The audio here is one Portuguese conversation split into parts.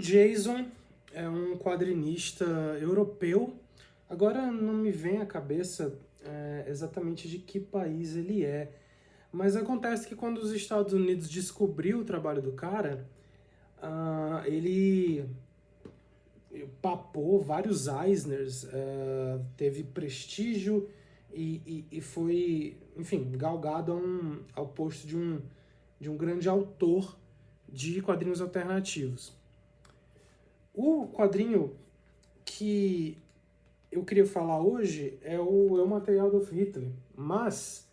Jason é um quadrinista europeu. Agora não me vem à cabeça exatamente de que país ele é. Mas acontece que quando os Estados Unidos descobriu o trabalho do cara, ele papou vários Eisners, teve prestígio e foi, enfim, galgado ao posto de um grande autor de quadrinhos alternativos. O quadrinho que eu queria falar hoje é o material do Hitler, mas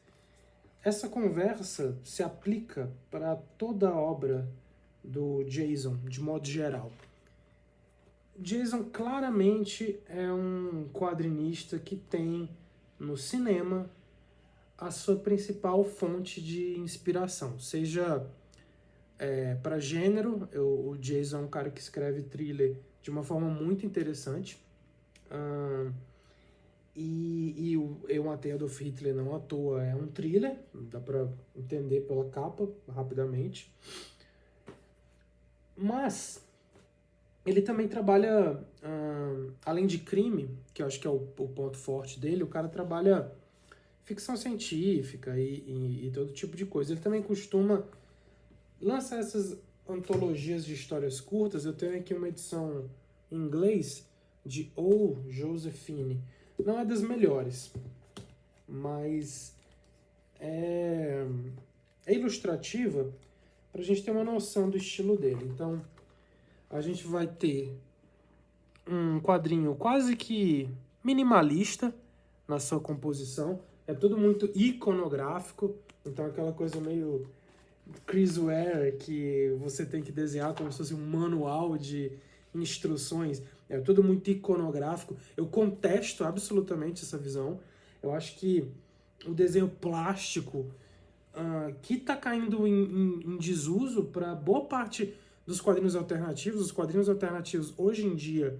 essa conversa se aplica para toda a obra do Jason, de modo geral. Jason claramente é um quadrinista que tem no cinema a sua principal fonte de inspiração, seja para gênero. O Jason é um cara que escreve thriller de uma forma muito interessante, e Eu Matei Adolf Hitler não à toa é um thriller, dá para entender pela capa rapidamente, mas ele também trabalha, além de crime, que eu acho que é o ponto forte dele, o cara trabalha ficção científica e todo tipo de coisa. Ele também costuma lançar essas antologias de histórias curtas. Eu tenho aqui uma edição em inglês de O Josephine. Não é das melhores, mas é ilustrativa para a gente ter uma noção do estilo dele. Então, a gente vai ter um quadrinho quase que minimalista na sua composição. É tudo muito iconográfico, então aquela coisa meio Chris Ware, que você tem que desenhar como se fosse um manual de instruções. É tudo muito iconográfico. Eu contesto absolutamente essa visão. Eu acho que o desenho plástico, que está caindo em desuso para boa parte dos quadrinhos alternativos. Os quadrinhos alternativos hoje em dia,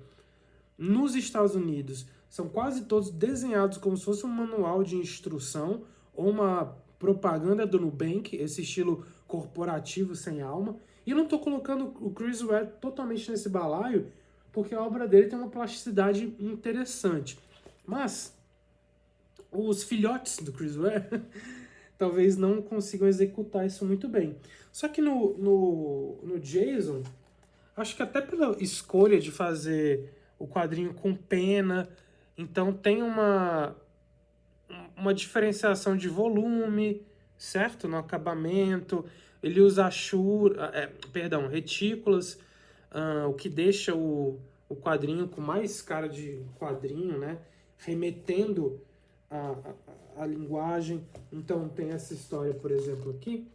nos Estados Unidos, são quase todos desenhados como se fosse um manual de instrução ou uma propaganda do Nubank, esse estilo corporativo sem alma. E eu não estou colocando o Chris Ware totalmente nesse balaio, porque a obra dele tem uma plasticidade interessante. Mas os filhotes do Chris Ware talvez não consigam executar isso muito bem. Só que no Jason, acho que até pela escolha de fazer o quadrinho com pena, então tem uma diferenciação de volume, certo? No acabamento. Ele usa retículas, o que deixa o quadrinho com mais cara de quadrinho, né? Remetendo a linguagem. Então tem essa história, por exemplo, aqui,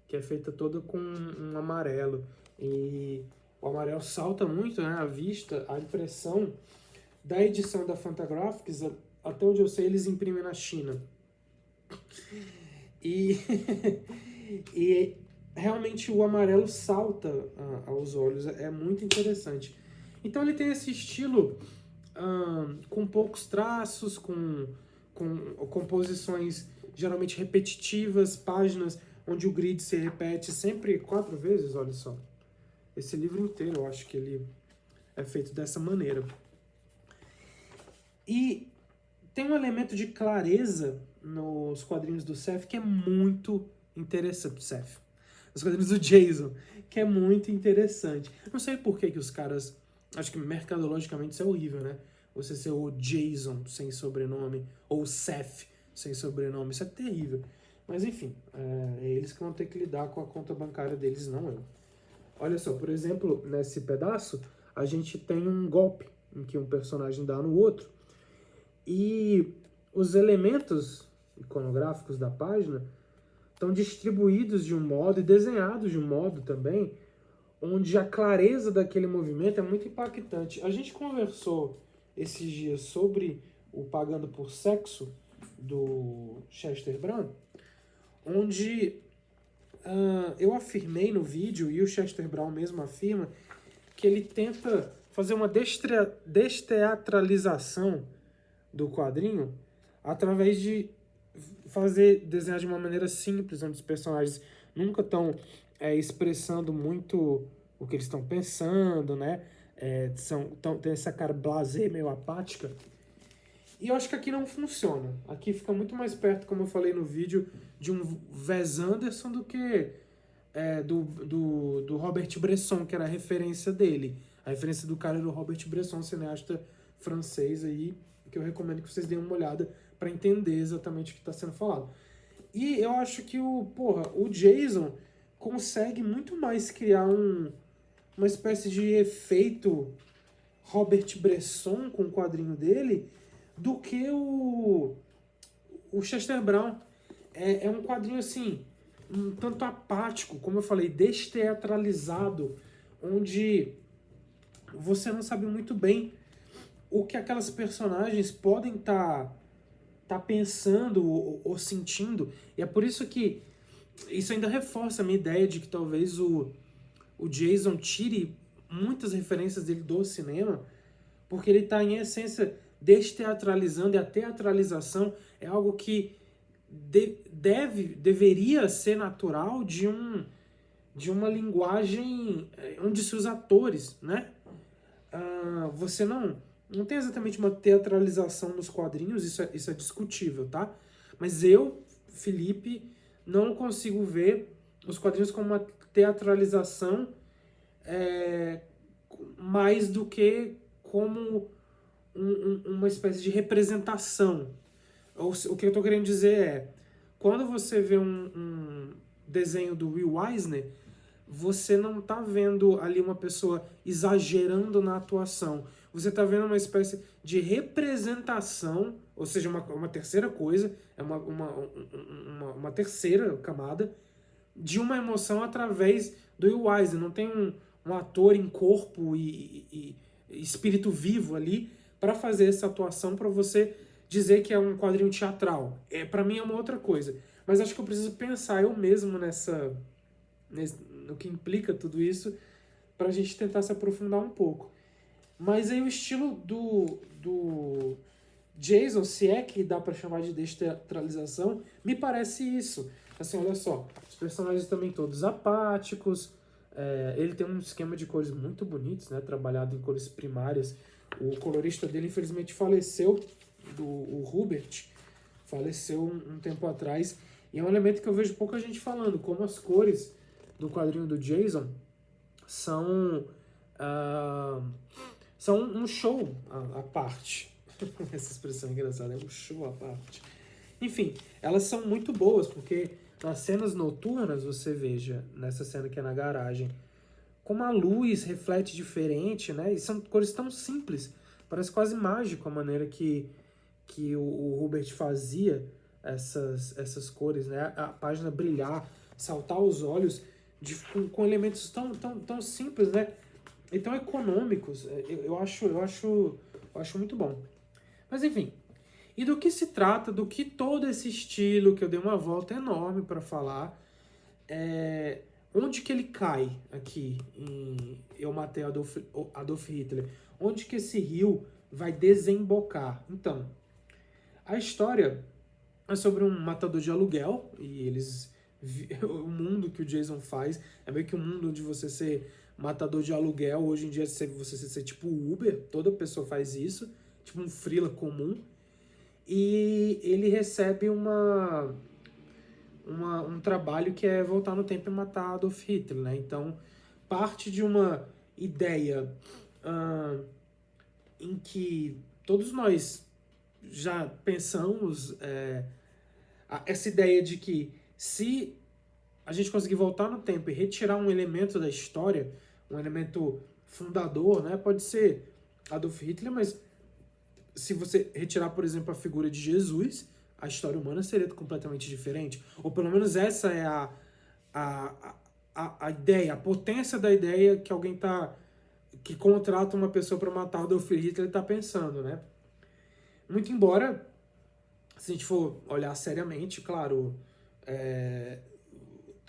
que é feita toda com um amarelo. E o amarelo salta muito, né, à vista. A impressão da edição da Fantagraphics, até onde eu sei, eles imprimem na China. E, e realmente o amarelo salta aos olhos. É muito interessante. Então ele tem esse estilo com poucos traços, com composições geralmente repetitivas, páginas onde o grid se repete sempre 4 vezes, olha só. Esse livro inteiro eu acho que ele é feito dessa maneira. E tem um elemento de clareza nos quadrinhos do Seth que é muito interessante. Os quadrinhos do Jason, que é muito interessante. Não sei por que os caras... Acho que mercadologicamente isso é horrível, né? Você ser o Jason sem sobrenome, ou Seth sem sobrenome, isso é terrível. Mas enfim, é eles que vão ter que lidar com a conta bancária deles, não eu. Olha só, por exemplo, nesse pedaço, a gente tem um golpe em que um personagem dá no outro, e os elementos iconográficos da página estão distribuídos de um modo e desenhados de um modo também, onde a clareza daquele movimento é muito impactante. A gente conversou esses dias sobre o Pagando por Sexo, do Chester Brown, onde eu afirmei no vídeo, e o Chester Brown mesmo afirma, que ele tenta fazer uma desteatralização do quadrinho através de desenhar de uma maneira simples, onde os personagens nunca estão expressando muito o que eles estão pensando, né? Tem essa cara blasé, meio apática. E eu acho que aqui não funciona. Aqui fica muito mais perto, como eu falei no vídeo, de um Wes Anderson do que do Robert Bresson, que era a referência dele. A referência do cara era o Robert Bresson, cineasta francês aí, que eu recomendo que vocês deem uma olhada para entender exatamente o que está sendo falado. E eu acho que o Jason consegue muito mais criar uma espécie de efeito Robert Bresson com o quadrinho dele do que o Chester Brown. É um quadrinho assim, um tanto apático, como eu falei, desteatralizado, onde você não sabe muito bem o que aquelas personagens podem estar pensando ou sentindo. E é por isso que isso ainda reforça a minha ideia de que talvez o Jason tire muitas referências dele do cinema, porque ele está, em essência, desteatralizando, e a teatralização é algo que deveria ser natural de uma linguagem onde se usa atores, né? Você não tem exatamente uma teatralização nos quadrinhos, isso é discutível, tá? Mas eu, Felipe, não consigo ver os quadrinhos como uma teatralização mais do que como uma espécie de representação. O que eu estou querendo dizer é, quando você vê um desenho do Will Eisner, você não está vendo ali uma pessoa exagerando na atuação. Você está vendo uma espécie de representação, ou seja, uma terceira coisa, é uma terceira camada de uma emoção através do Will Eisner. Não tem um ator em corpo e espírito vivo ali para fazer essa atuação, para você dizer que é um quadrinho teatral. Para mim é uma outra coisa. Mas acho que eu preciso pensar eu mesmo no que implica tudo isso, para a gente tentar se aprofundar um pouco. Mas aí o estilo do Jason, se é que dá para chamar de desteatralização, me parece isso. Assim, olha só, os personagens também todos apáticos, ele tem um esquema de cores muito bonitos, né, trabalhado em cores primárias. O colorista dele, infelizmente, faleceu, o Hubert, faleceu um tempo atrás, e é um elemento que eu vejo pouca gente falando, como as cores do quadrinho do Jason são um show à parte. Essa expressão é engraçada, é um show à parte. Enfim, elas são muito boas, porque nas cenas noturnas, você veja, nessa cena que é na garagem, como a luz reflete diferente, né? E são cores tão simples, parece quase mágico a maneira que o Hubert fazia essas cores, né? A página brilhar, saltar aos olhos com elementos tão simples, né? E tão econômicos. Eu acho muito bom. Mas enfim, e do que se trata, do que todo esse estilo, que eu dei uma volta enorme para falar, onde que ele cai aqui em Eu Matei Adolf Hitler? Onde que esse rio vai desembocar? Então, a história é sobre um matador de aluguel, e o mundo que o Jason faz é meio que um mundo onde você ser matador de aluguel, hoje em dia você ser tipo Uber, toda pessoa faz isso, tipo um freela comum, e ele recebe um trabalho que é voltar no tempo e matar Adolf Hitler, né? Então, parte de uma ideia em que todos nós já pensamos, essa ideia de que se a gente conseguir voltar no tempo e retirar um elemento da história, um elemento fundador, né? Pode ser Adolf Hitler, mas se você retirar, por exemplo, a figura de Jesus, a história humana seria completamente diferente. Ou pelo menos essa é a ideia, a potência da ideia que alguém que contrata uma pessoa para matar Adolf Hitler está pensando, né? Muito embora, se a gente for olhar seriamente, claro,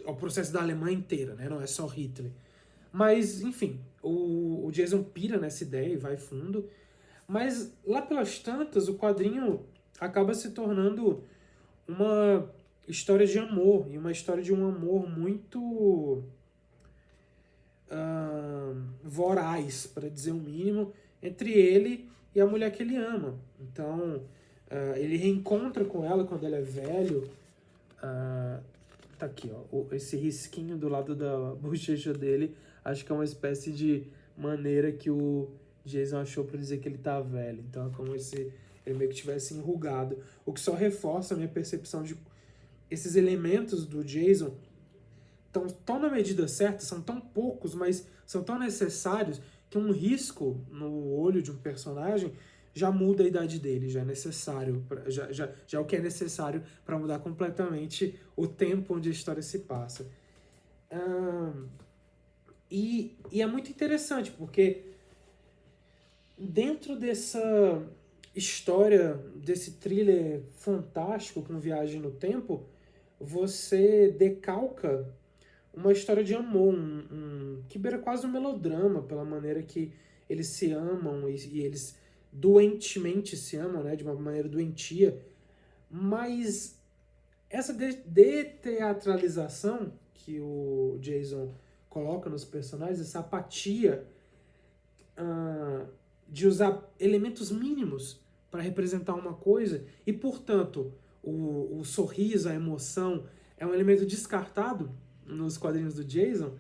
o processo da Alemanha inteira, né? Não é só Hitler. Mas, enfim, o Jason pira nessa ideia e vai fundo. Mas lá pelas tantas, o quadrinho acaba se tornando uma história de amor, e uma história de um amor muito voraz, para dizer o mínimo, entre ele e a mulher que ele ama. Então, ele reencontra com ela quando ele é velho. Tá aqui, ó, esse risquinho do lado da bochecha dele, acho que é uma espécie de maneira que o Jason achou para dizer que ele tá velho. Então é como se ele meio que tivesse enrugado, o que só reforça a minha percepção de esses elementos do Jason tão na medida certa, são tão poucos, mas são tão necessários que um risco no olho de um personagem já muda a idade dele, já é necessário, já é o que é necessário para mudar completamente o tempo onde a história se passa. E é muito interessante, porque dentro dessa história, desse thriller fantástico com viagem no tempo, você decalca uma história de amor, que beira quase um melodrama, pela maneira que eles se amam e eles doentemente se amam, né, de uma maneira doentia. Mas essa deteatralização que o Jason coloca nos personagens, essa apatia de usar elementos mínimos para representar uma coisa e, portanto, o sorriso, a emoção é um elemento descartado nos quadrinhos do Jason,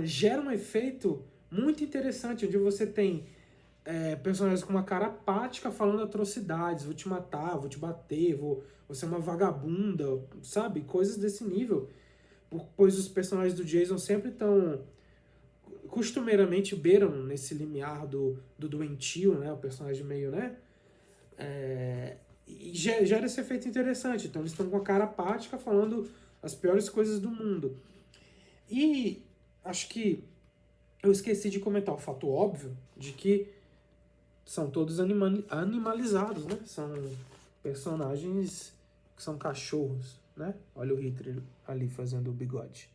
gera um efeito muito interessante, onde você tem personagens com uma cara apática falando atrocidades, vou te matar, vou te bater, você é uma vagabunda, sabe? Coisas desse nível. Pois os personagens do Jason sempre estão costumeiramente beiram nesse limiar do doentio, né? O personagem meio, né? E gera esse efeito interessante. Então eles estão com a cara apática falando as piores coisas do mundo. E acho que eu esqueci de comentar o fato óbvio de que são todos animalizados, né? São personagens que são cachorros, né? Olha o Hitler ali fazendo o bigode.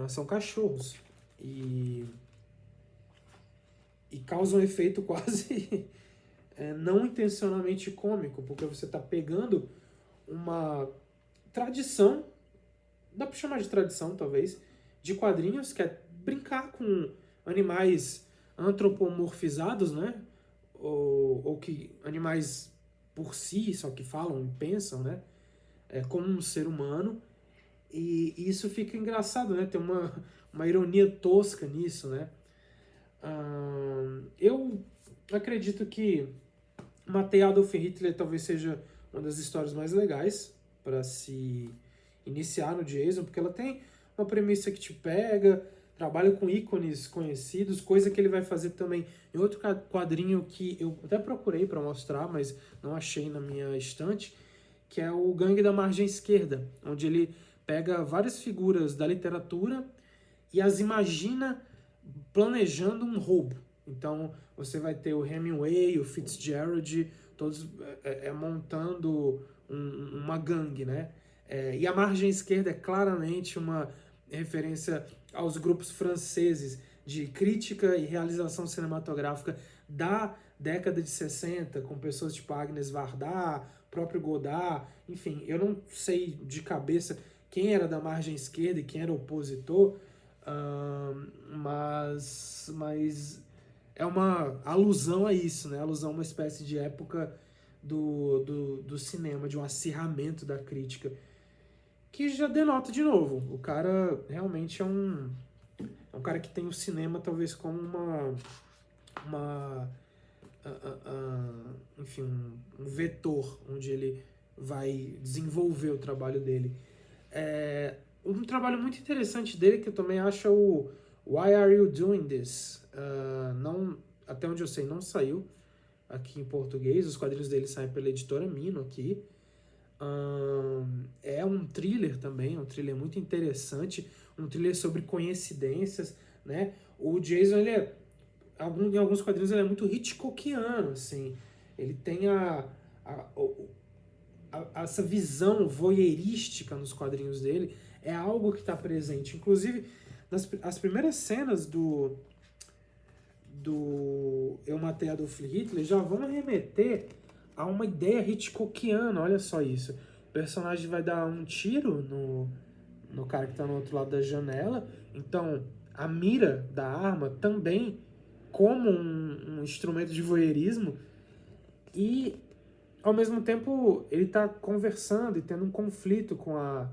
São cachorros. E causa um efeito quase não intencionalmente cômico, porque você está pegando uma tradição, dá para chamar de tradição talvez, de quadrinhos, que é brincar com animais antropomorfizados, né? Ou que animais por si, só que falam e pensam, né? Como um ser humano. E isso fica engraçado, né? Tem uma ironia tosca nisso, né? Eu acredito que Matei Adolf Hitler talvez seja uma das histórias mais legais para se iniciar no Jason, porque ela tem uma premissa que te pega, trabalha com ícones conhecidos, coisa que ele vai fazer também em outro quadrinho que eu até procurei para mostrar, mas não achei na minha estante, que é o Gangue da Margem Esquerda, onde ele pega várias figuras da literatura e as imagina planejando um roubo. Então você vai ter o Hemingway, o Fitzgerald, todos montando uma gangue, né? E a Margem Esquerda é claramente uma referência aos grupos franceses de crítica e realização cinematográfica da década de 60, com pessoas tipo Agnes Varda, próprio Godard, enfim, eu não sei de cabeça quem era da margem esquerda e quem era opositor, mas é uma alusão a isso, né? Alusão a uma espécie de época do cinema, de um acirramento da crítica, que já denota de novo. O cara realmente é um cara que tem o cinema talvez como enfim, um vetor onde ele vai desenvolver o trabalho dele. Um trabalho muito interessante dele, que eu também acho, é o Why Are You Doing This? Não, até onde eu sei, não saiu aqui em português. Os quadrinhos dele saem pela editora Mino aqui. É um thriller também, um thriller muito interessante, um thriller sobre coincidências, né? O Jason, ele em alguns quadrinhos ele é muito Hitchcockiano, assim. Ele tem essa visão voyeurística nos quadrinhos dele, é algo que está presente. Inclusive, as primeiras cenas do Eu Matei Adolf Hitler já vão remeter a uma ideia Hitchcockiana, olha só isso. O personagem vai dar um tiro no cara que está no outro lado da janela. Então, a mira da arma também como um instrumento de voyeurismo, e ao mesmo tempo ele está conversando e tendo um conflito com a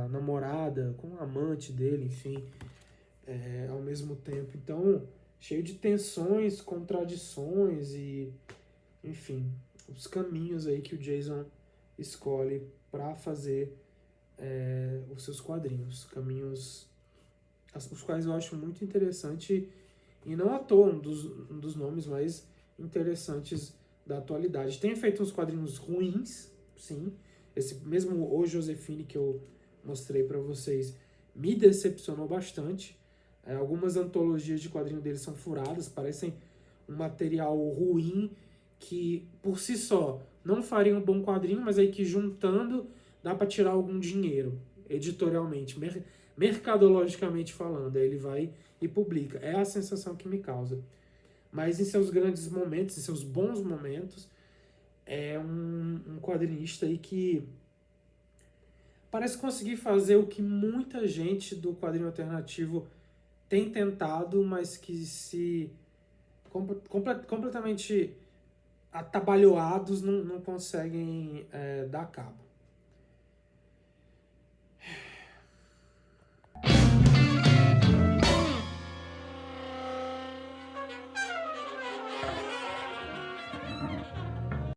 namorada, com o amante dele, enfim, ao mesmo tempo. Então, cheio de tensões, contradições e, enfim, os caminhos aí que o Jason escolhe para fazer os seus quadrinhos. Caminhos os quais eu acho muito interessante e não à toa um dos nomes mais interessantes da atualidade. Tem feito uns quadrinhos ruins, sim. Esse mesmo O Josefine que eu mostrei para vocês me decepcionou bastante. Algumas antologias de quadrinho dele são furadas, parecem um material ruim que por si só não faria um bom quadrinho, mas aí que juntando dá para tirar algum dinheiro editorialmente, mercadologicamente falando. Aí ele vai e publica. É a sensação que me causa. Mas em seus grandes momentos, em seus bons momentos, é um quadrinista aí que parece conseguir fazer o que muita gente do quadrinho alternativo tem tentado, mas que se completamente atabalhoados não conseguem dar cabo.